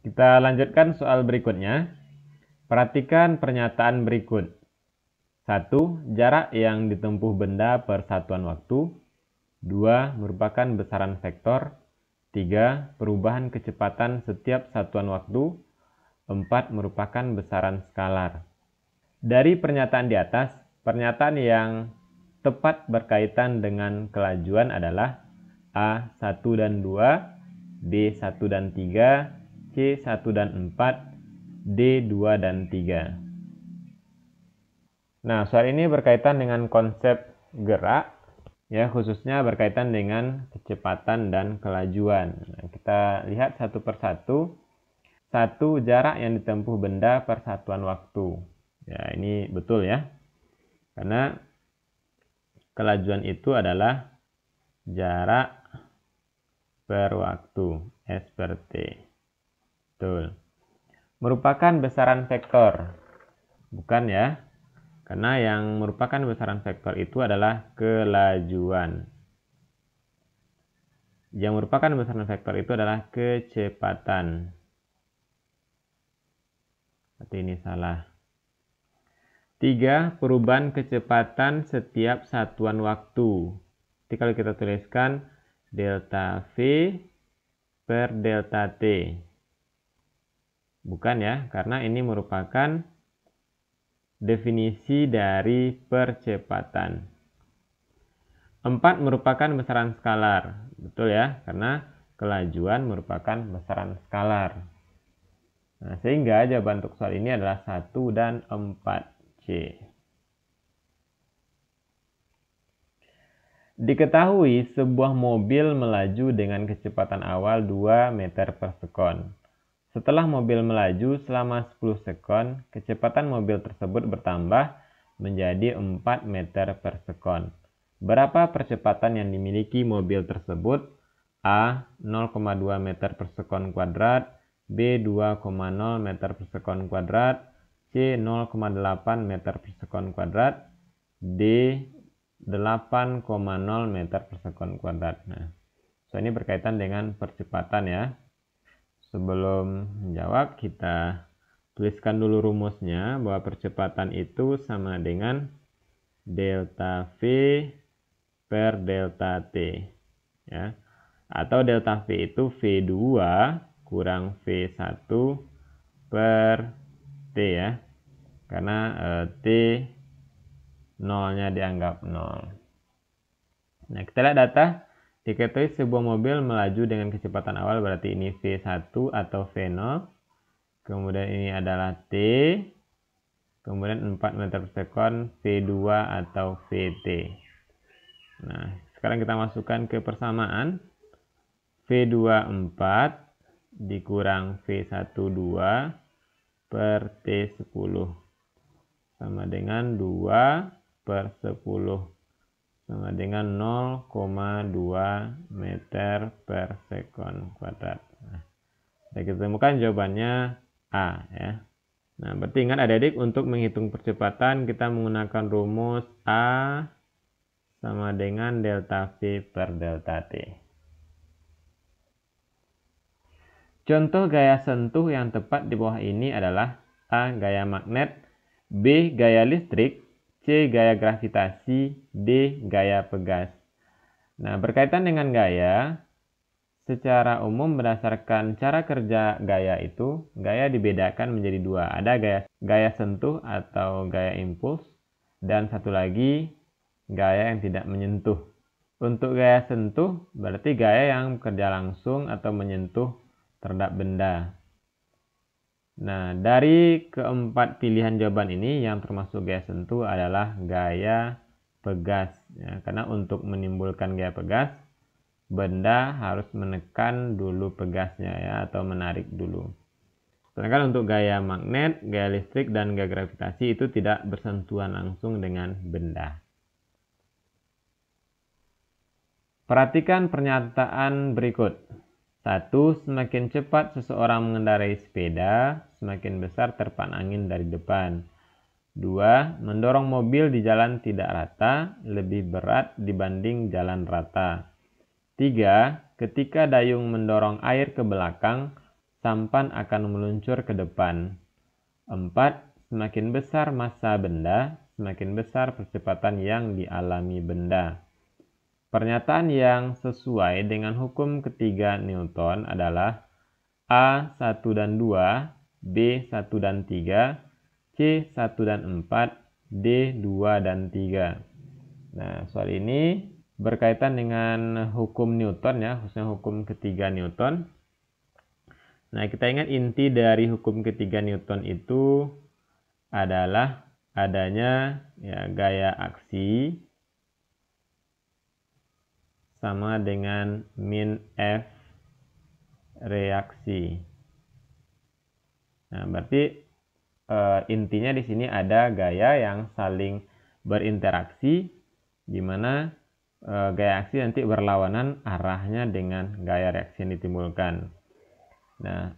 Kita lanjutkan soal berikutnya. Perhatikan pernyataan berikut. 1. Jarak yang ditempuh benda per satuan waktu. 2. Merupakan besaran vektor. 3. Perubahan kecepatan setiap satuan waktu. 4. Merupakan besaran skalar. Dari pernyataan di atas, pernyataan yang tepat berkaitan dengan kelajuan adalah A. 1 dan 2, B. 1 dan 3, C. 1 dan 4, D. 2 dan 3. Nah, soal ini berkaitan dengan konsep gerak, ya, khususnya berkaitan dengan kecepatan dan kelajuan. Nah, kita lihat satu persatu. 1. Jarak yang ditempuh benda per satuan waktu. Ya, ini betul ya. Karena kelajuan itu adalah jarak per waktu, S per T. Betul. Merupakan besaran vektor. Bukan ya. Karena yang merupakan besaran vektor itu adalah kelajuan. Yang merupakan besaran vektor itu adalah kecepatan. Berarti ini salah. 3. Perubahan kecepatan setiap satuan waktu. Jadi kalau kita tuliskan delta V per delta T. Bukan ya, karena ini merupakan definisi dari percepatan. 4. Merupakan besaran skalar. Betul ya, karena kelajuan merupakan besaran skalar. Nah, sehingga jawaban untuk soal ini adalah 1 dan 4C. Diketahui sebuah mobil melaju dengan kecepatan awal 2 meter per sekon. Setelah mobil melaju selama 10 sekon, kecepatan mobil tersebut bertambah menjadi 4 meter per sekon. Berapa percepatan yang dimiliki mobil tersebut? A. 0,2 meter per sekon kuadrat, B. 2,0 meter per sekon kuadrat, C. 0,8 meter per sekon kuadrat, D. 8,0 meter per sekon kuadrat. Nah, soal ini berkaitan dengan percepatan ya. Sebelum menjawab, kita tuliskan dulu rumusnya bahwa percepatan itu sama dengan delta V per delta T. Ya. Atau delta V itu V2 kurang V1 per T ya. Karena T nolnya dianggap 0. Nah, kita lihat data. Diketahui sebuah mobil melaju dengan kecepatan awal, berarti ini V1 atau V0. Kemudian ini adalah T. Kemudian 4 meter per sekon, V2 atau VT. Nah, sekarang kita masukkan ke persamaan. V2 4 dikurang V1 2 per T10. Sama dengan 2 per 10. Sama dengan 0,2 meter per sekon kuadrat. Nah, kita temukan jawabannya A ya. Nah, berarti ingat adik-adik, untuk menghitung percepatan kita menggunakan rumus A sama dengan delta V per delta T. Contoh gaya sentuh yang tepat di bawah ini adalah A. Gaya magnet, B. Gaya listrik, C. Gaya gravitasi, D. Gaya pegas. Nah, berkaitan dengan gaya, secara umum berdasarkan cara kerja gaya itu, gaya dibedakan menjadi dua. Ada gaya sentuh atau gaya impuls, dan satu lagi gaya yang tidak menyentuh. Untuk gaya sentuh berarti gaya yang bekerja langsung atau menyentuh terhadap benda. Nah, dari keempat pilihan jawaban ini yang termasuk gaya sentuh adalah gaya pegas. Ya, karena untuk menimbulkan gaya pegas, benda harus menekan dulu pegasnya ya, atau menarik dulu. Sedangkan untuk gaya magnet, gaya listrik, dan gaya gravitasi itu tidak bersentuhan langsung dengan benda. Perhatikan pernyataan berikut. 1. Semakin cepat seseorang mengendarai sepeda, semakin besar terpaan angin dari depan. 2. Mendorong mobil di jalan tidak rata, lebih berat dibanding jalan rata. 3. Ketika dayung mendorong air ke belakang, sampan akan meluncur ke depan. 4. Semakin besar massa benda, semakin besar percepatan yang dialami benda. Pernyataan yang sesuai dengan hukum ketiga Newton adalah A 1 dan 2, B 1 dan 3, C 1 dan 4, D 2 dan 3. Nah, soal ini berkaitan dengan hukum Newton ya, khususnya hukum ketiga Newton. Nah, kita ingat inti dari hukum ketiga Newton itu adalah adanya ya, gaya aksi sama dengan min F reaksi. Nah, berarti intinya di sini ada gaya yang saling berinteraksi, di mana gaya aksi nanti berlawanan arahnya dengan gaya reaksi yang ditimbulkan. Nah,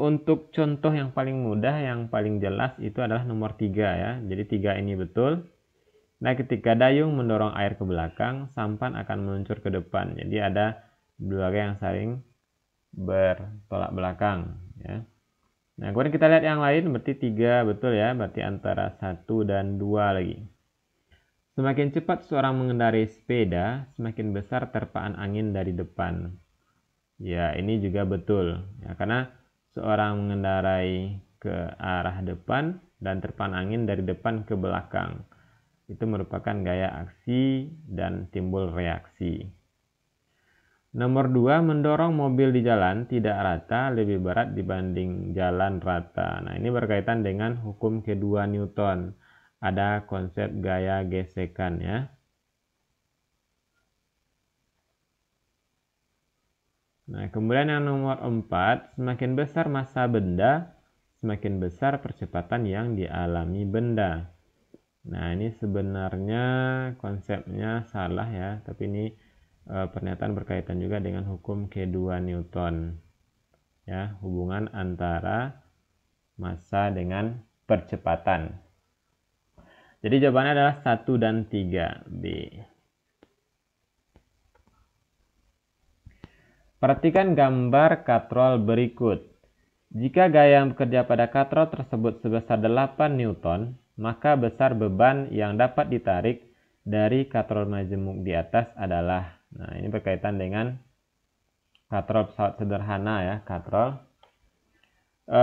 untuk contoh yang paling mudah, yang paling jelas itu adalah nomor 3 ya. Jadi 3 ini betul. Nah, ketika dayung mendorong air ke belakang, sampan akan meluncur ke depan. Jadi ada dua gaya yang saling bertolak belakang ya. Nah, kemudian kita lihat yang lain, berarti 3 betul ya, berarti antara 1 dan 2 lagi. Semakin cepat seorang mengendarai sepeda, semakin besar terpaan angin dari depan. Ya, ini juga betul ya, karena seorang mengendarai ke arah depan dan terpaan angin dari depan ke belakang. Itu merupakan gaya aksi dan timbul reaksi. Nomor 2, mendorong mobil di jalan tidak rata lebih berat dibanding jalan rata. Nah, ini berkaitan dengan hukum kedua Newton. Ada konsep gaya gesekan ya. Nah, kemudian yang nomor 4, semakin besar massa benda, semakin besar percepatan yang dialami benda. Nah, ini sebenarnya konsepnya salah ya, tapi ini pernyataan berkaitan juga dengan hukum kedua Newton. Ya, hubungan antara massa dengan percepatan. Jadi jawabannya adalah 1 dan 3, B. Perhatikan gambar katrol berikut. Jika gaya yang bekerja pada katrol tersebut sebesar 8 Newton, maka besar beban yang dapat ditarik dari katrol majemuk di atas adalah, nah ini berkaitan dengan katrol pesawat sederhana ya, katrol.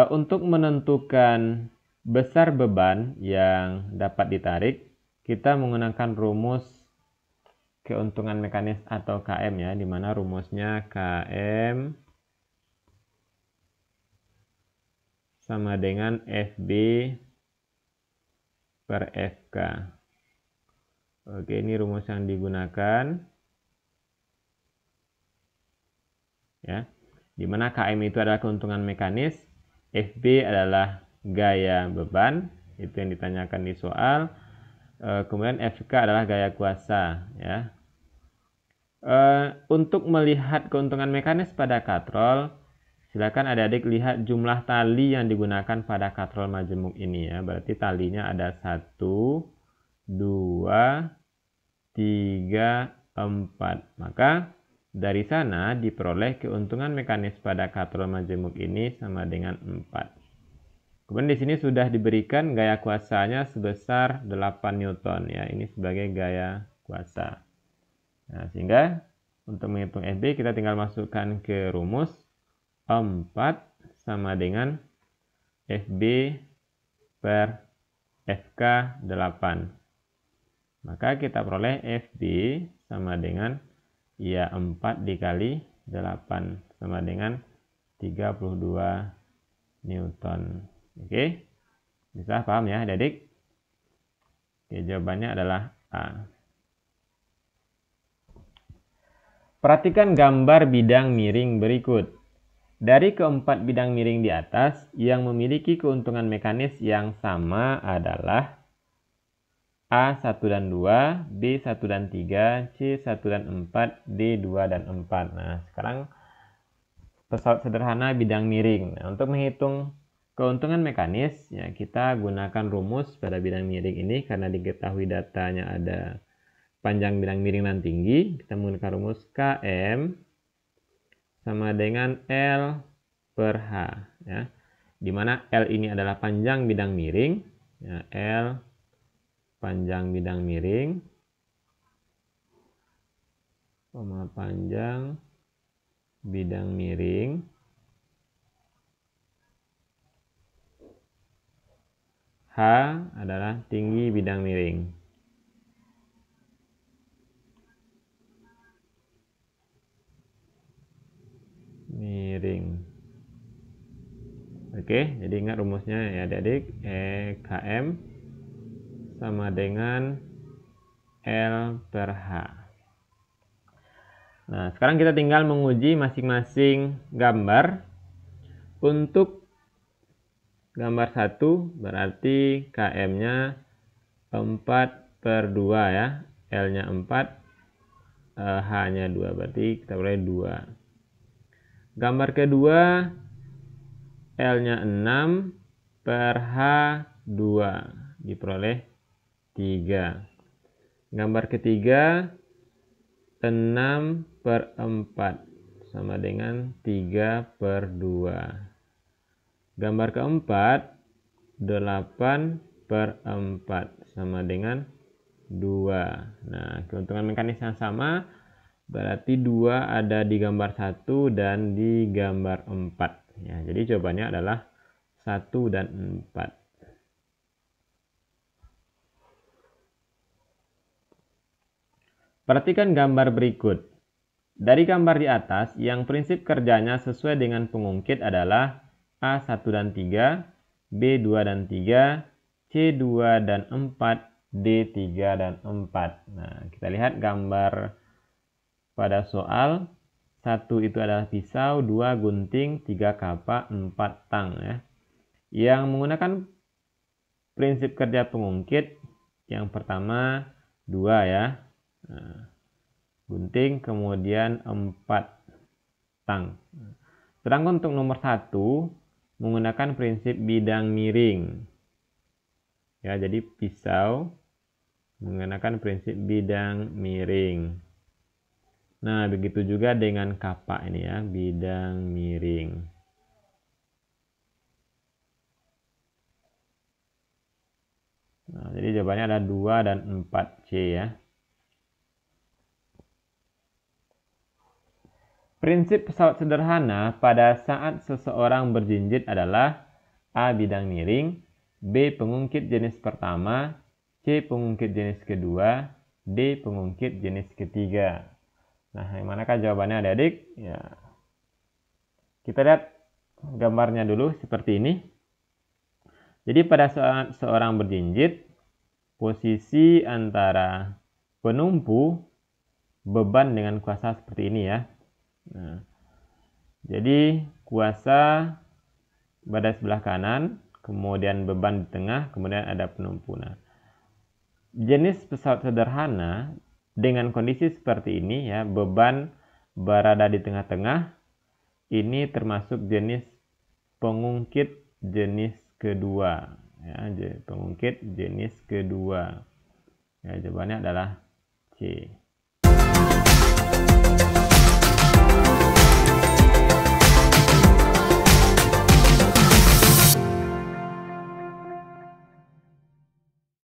Untuk menentukan besar beban yang dapat ditarik, kita menggunakan rumus keuntungan mekanis atau KM ya, di mana rumusnya KM sama dengan FB per FK. Oke, ini rumus yang digunakan ya. Dimana KM itu adalah keuntungan mekanis, FB adalah gaya beban, itu yang ditanyakan di soal. Kemudian FK adalah gaya kuasa ya. Untuk melihat keuntungan mekanis pada katrol, silakan adik-adik lihat jumlah tali yang digunakan pada katrol majemuk ini ya. Berarti talinya ada 1, 2, 3, 4. Maka dari sana diperoleh keuntungan mekanis pada katrol majemuk ini sama dengan 4. Kemudian di sini sudah diberikan gaya kuasanya sebesar 8 Newton ya. Ini sebagai gaya kuasa. Nah, sehingga untuk menghitung FB kita tinggal masukkan ke rumus 4 sama dengan FB per FK 8. Maka kita peroleh FB sama dengan ya 4 dikali 8 sama dengan 32 Newton. Oke, bisa paham ya adik-adik? Oke, jawabannya adalah A. Perhatikan gambar bidang miring berikut. Dari keempat bidang miring di atas, yang memiliki keuntungan mekanis yang sama adalah A 1 dan 2, B 1 dan 3, C 1 dan 4, D 2 dan 4. Nah, sekarang pesawat sederhana bidang miring. Nah, untuk menghitung keuntungan mekanis, ya kita gunakan rumus pada bidang miring ini karena diketahui datanya ada panjang bidang miring dan tinggi. Kita menggunakan rumus KM sama dengan L per H, ya. Di mana L ini adalah panjang bidang miring, ya, L panjang bidang miring, panjang bidang miring, H adalah tinggi bidang miring. Oke, jadi ingat rumusnya ya adik-adik, KM sama dengan L per H. Nah, sekarang kita tinggal menguji masing-masing gambar. Untuk gambar 1 berarti KM-nya 4/2 ya, L-nya 4, H-nya 2, berarti kita boleh 2. Gambar kedua L-nya 6 per H2 diperoleh 3. Gambar ketiga 6 per 4 sama dengan 3/2. Gambar keempat 8 per 4 sama dengan 2. Nah, keuntungan mekanis yang sama berarti 2 ada di gambar 1 dan di gambar 4. Ya, jadi jawabannya adalah 1 dan 4. Perhatikan gambar berikut. Dari gambar di atas, yang prinsip kerjanya sesuai dengan pengungkit adalah A1 dan 3, B2 dan 3, C2 dan 4, D3 dan 4. Nah, kita lihat gambar pada soal. 1 itu adalah pisau, 2 gunting, 3 kapak, 4 tang. Ya. Yang menggunakan prinsip kerja pengungkit, yang pertama 2 ya. Nah, gunting, kemudian 4 tang. Sedangkan untuk nomor 1 menggunakan prinsip bidang miring. Ya, jadi pisau menggunakan prinsip bidang miring. Nah, begitu juga dengan kapak ini ya, bidang miring. Nah, jadi jawabannya ada 2 dan 4C ya. Prinsip pesawat sederhana pada saat seseorang berjinjit adalah A. Bidang miring, B. Pengungkit jenis pertama, C. Pengungkit jenis kedua, D. Pengungkit jenis ketiga. Nah, yang manakah jawabannya adik-adik? Ya. Kita lihat gambarnya dulu seperti ini. Jadi pada saat seorang berjinjit, posisi antara penumpu beban dengan kuasa seperti ini ya. Nah, jadi kuasa pada sebelah kanan, kemudian beban di tengah, kemudian ada penumpu. Nah, jenis pesawat sederhana dengan kondisi seperti ini ya, beban berada di tengah-tengah, ini termasuk jenis pengungkit jenis kedua ya, pengungkit jenis kedua. Ya, jawabannya adalah C.